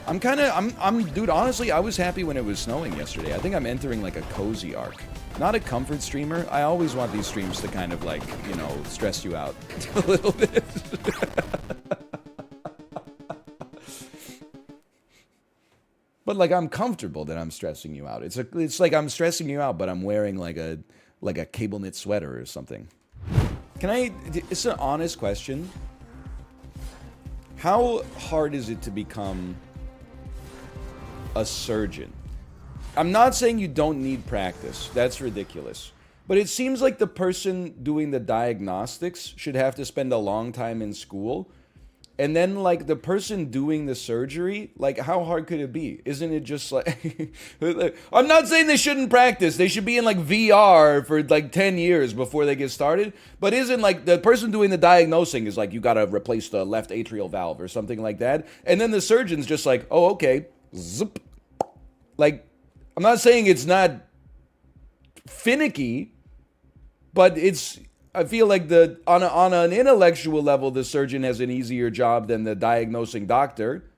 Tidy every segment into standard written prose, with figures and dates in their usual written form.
Dude, honestly, I was happy when it was snowing yesterday. I think I'm entering like a cozy arc. Not a comfort streamer. I always want these streams to kind of like, you know, stress you out a little bit. But like, I'm comfortable that I'm stressing you out. It's like I'm stressing you out, but I'm wearing like a cable knit sweater or something. It's an honest question. How hard is it to become a surgeon? I'm not saying you don't need practice. That's ridiculous. But it seems like the person doing the diagnostics should have to spend a long time in school. And then, like, the person doing the surgery, like, how hard could it be? Isn't it just like... I'm not saying they shouldn't practice. They should be in, like, VR for, like, 10 years before they get started. But isn't, like, the person doing the diagnosing is like, you gotta replace the left atrial valve or something like that. And then the surgeon's just like, oh, okay. Zip. Like, I'm not saying it's not finicky, but it's... I feel like on an intellectual level, the surgeon has an easier job than the diagnosing doctor.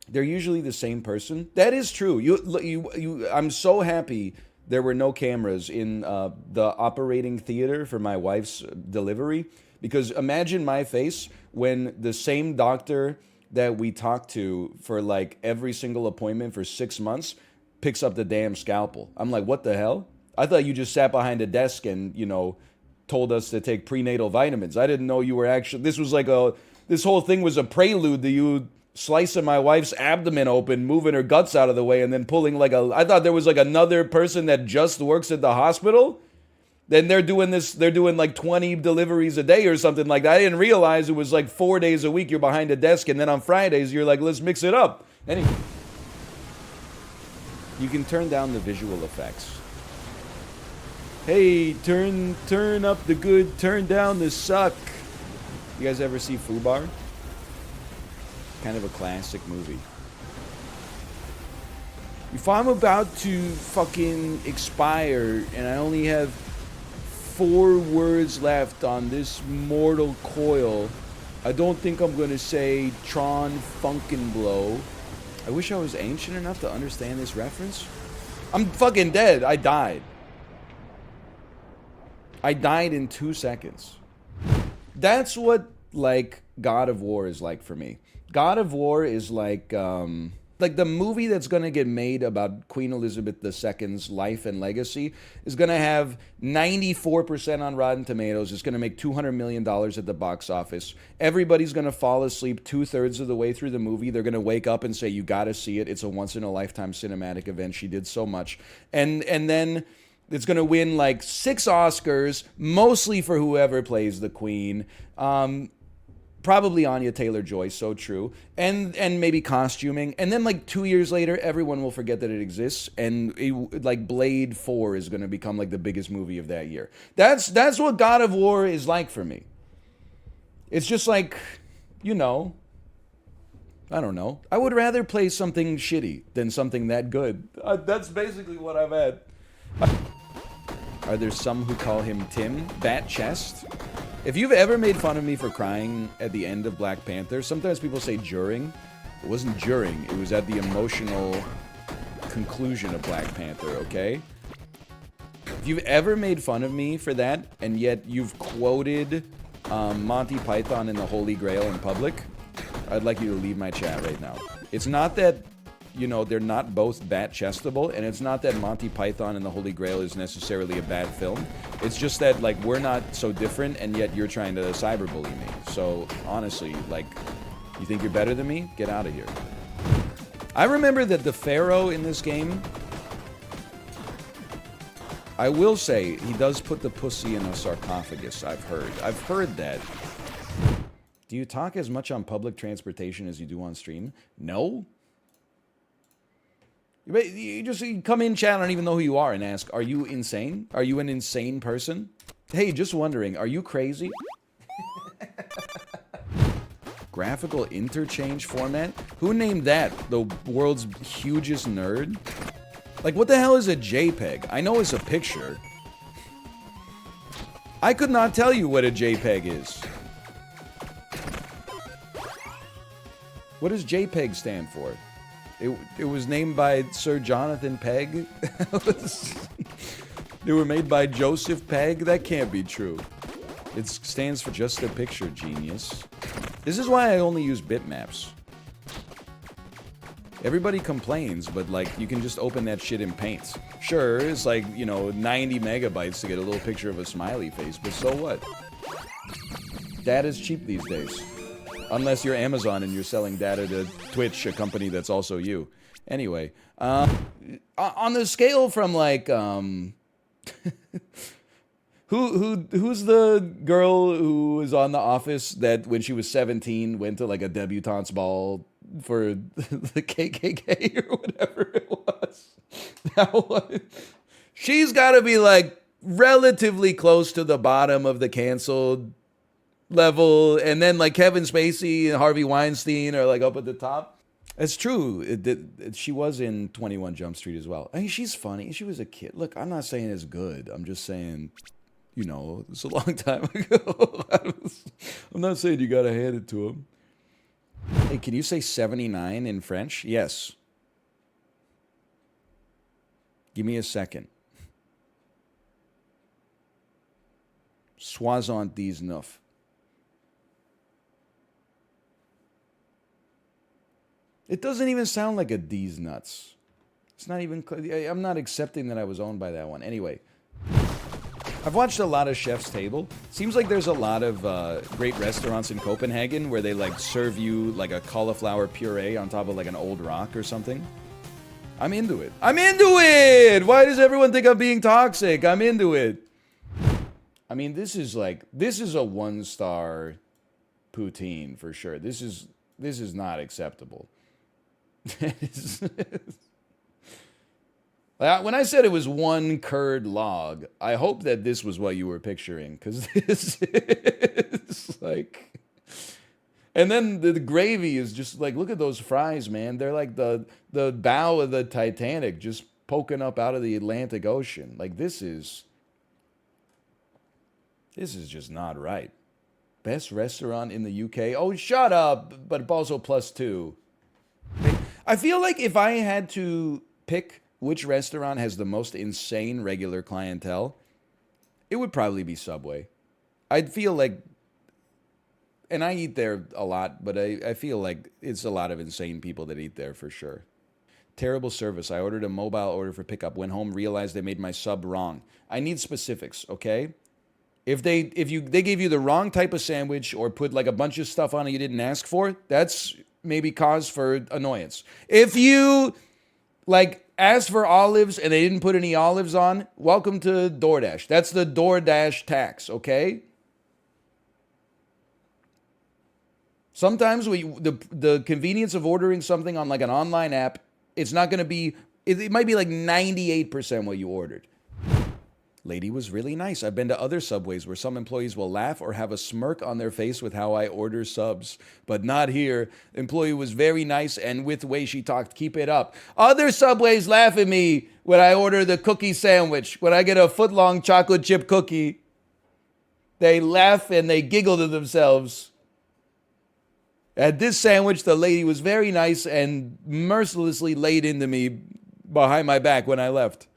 They're usually the same person. That is true. I'm so happy there were no cameras in the operating theater for my wife's delivery, because imagine my face when the same doctor that we talked to for like every single appointment for 6 months picks up the damn scalpel. I'm like, what the hell? I thought you just sat behind a desk and, you know, told us to take prenatal vitamins. I didn't know you were actually... This whole thing was a prelude to you slicing my wife's abdomen open, moving her guts out of the way, and then pulling like a... I thought there was like another person that just works at the hospital. Then they're doing like 20 deliveries a day or something like that. I didn't realize it was like 4 days a week you're behind a desk, and then on Fridays you're like, let's mix it up. Anyway. You can turn down the visual effects. Hey, turn up the good, turn down the suck. You guys ever see Fubar? Kind of a classic movie. If I'm about to fucking expire and I only have 4 words left on this mortal coil, I don't think I'm gonna say Tron Funkenblow. I wish I was ancient enough to understand this reference. I'm fucking dead. I died. I died in 2 seconds. That's what, like, God of War is like for me. God of War is like the movie that's going to get made about Queen Elizabeth II's life and legacy is going to have 94% on Rotten Tomatoes. It's going to make $200 million at the box office. Everybody's going to fall asleep 2/3 of the way through the movie. They're going to wake up and say, you got to see it. It's a once-in-a-lifetime cinematic event. She did so much. And then... it's going to win like 6 Oscars, mostly for whoever plays the Queen. Probably Anya Taylor-Joy, so true. And maybe costuming. And then like 2 years later, everyone will forget that it exists. And like Blade 4 is going to become like the biggest movie of that year. That's what God of War is like for me. It's just like, you know, I don't know. I would rather play something shitty than something that good. That's basically what I've had. Are there some who call him Tim? Bat chest? If you've ever made fun of me for crying at the end of Black Panther, sometimes people say during. It wasn't during. It was at the emotional conclusion of Black Panther, okay? If you've ever made fun of me for that, and yet you've quoted Monty Python and the Holy Grail in public, I'd like you to leave my chat right now. It's not that... you know, they're not both bat-chestable, and it's not that Monty Python and the Holy Grail is necessarily a bad film. It's just that, like, we're not so different, and yet you're trying to cyberbully me. So, honestly, like, you think you're better than me? Get out of here. I remember that the Pharaoh in this game, I will say, he does put the pussy in a sarcophagus, I've heard. I've heard that. Do you talk as much on public transportation as you do on stream? No. You just come in chat, I don't even know who you are, and ask, are you insane? Are you an insane person? Hey, just wondering, are you crazy? Graphical interchange format? Who named that? The world's hugest nerd? Like, what the hell is a JPEG? I know it's a picture. I could not tell you what a JPEG is. What does JPEG stand for? It was named by Sir Jonathan Pegg. They were made by Joseph Pegg. That can't be true. It stands for just a picture, genius. This is why I only use bitmaps. Everybody complains, but like, you can just open that shit in Paint. Sure, it's like, you know, 90 megabytes to get a little picture of a smiley face, but so what? Data's cheap these days. Unless you're Amazon and you're selling data to Twitch, a company that's also you. Anyway, on the scale from like, who's the girl who was on The Office that when she was 17 went to like a debutante's ball for the KKK or whatever it was? That one. She's got to be like relatively close to the bottom of the canceled level, and then like Kevin Spacey and Harvey Weinstein are like up at the top. It's true. She was in 21 Jump Street as well. I mean, she's funny. She was a kid. Look, I'm not saying it's good. I'm just saying, you know, it's a long time ago. I'm not saying you gotta hand it to him. Hey, can you say 79 in French? Yes. Give me a second. 79. It doesn't even sound like a D's nuts. It's not even... I'm not accepting that I was owned by that one. Anyway. I've watched a lot of Chef's Table. Seems like there's a lot of great restaurants in Copenhagen where they like serve you like a cauliflower puree on top of like an old rock or something. I'm into it. I'm into it! Why does everyone think I'm being toxic? I'm into it. I mean, this is a 1-star poutine for sure. This is not acceptable. When I said it was one curd log, I hope that this was what you were picturing, because this is like... And then the gravy is just like, look at those fries, man. They're like the bow of the Titanic just poking up out of the Atlantic Ocean. Like, this is just not right. Best restaurant in the UK? Oh, shut up, but also +2. I feel like if I had to pick which restaurant has the most insane regular clientele, it would probably be Subway. I'd feel like, and I eat there a lot, but I feel like it's a lot of insane people that eat there for sure. Terrible service. I ordered a mobile order for pickup. Went home, realized they made my sub wrong. I need specifics, okay? If they gave you the wrong type of sandwich or put like a bunch of stuff on it you didn't ask for, that's maybe cause for annoyance. If you like asked for olives and they didn't put any olives on, welcome to DoorDash. That's the DoorDash tax, okay? Sometimes the convenience of ordering something on like an online app, it's not going to be, it might be like 98% what you ordered. Lady was really nice. I've been to other Subways where some employees will laugh or have a smirk on their face with how I order subs, but not here. Employee was very nice, and with the way she talked, keep it up. Other Subways laugh at me when I order the cookie sandwich. When I get a foot-long chocolate chip cookie, they laugh and they giggle to themselves. At this sandwich, the lady was very nice and mercilessly laid into me behind my back when I left.